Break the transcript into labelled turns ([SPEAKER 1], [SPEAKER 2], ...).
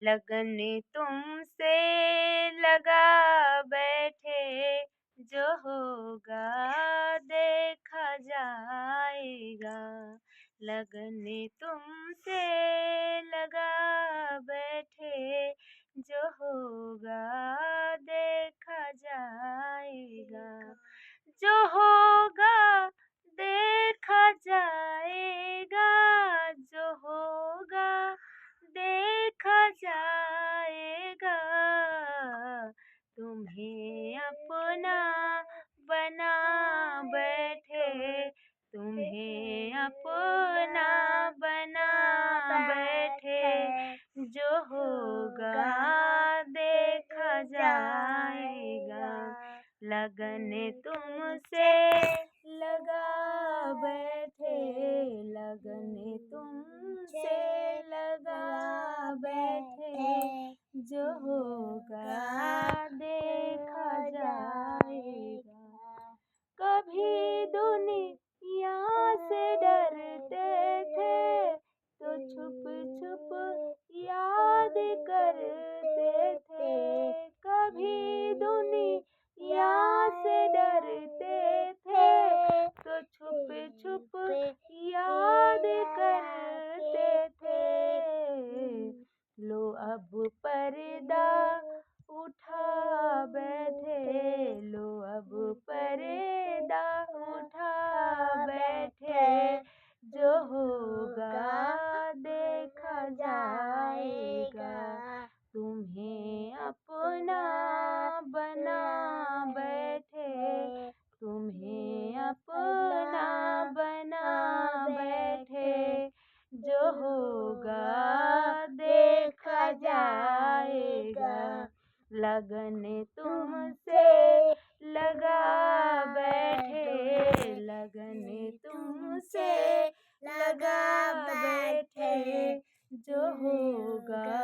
[SPEAKER 1] लगन तुमसे लगा बैठे, जो होगा देखा जाएगा। लगन तुमसे लगा बैठे, जो होगा देखा जाएगा। जो होगा देखा जाएगा, जो होगा देखा जाएगा। तुम्हें अपना बना बैठे, तुम्हें अपना बना बैठे, जो होगा देखा जाएगा। लगन तुमसे लगा बैठे, लगन तुमसे लगा बैठे, जो होगा देखा जाएगा। कभी दुनिया से डरते थे, तो छुप छुप याद करते थे। कभी दुनिया से डरते थे, तो छुप छुप याद करते थे। लो अब पर्दा उठा बैठे, लो अब पर्दा उठा बैठे, जो होगा देखा जाएगा। तुम्हें अपना बना बैठे, तुम्हें अपना बना बैठे, जो होगा देखा जाएगा। लगन तुमसे लगा बैठे, लगन तुमसे लगा बैठे, जो होगा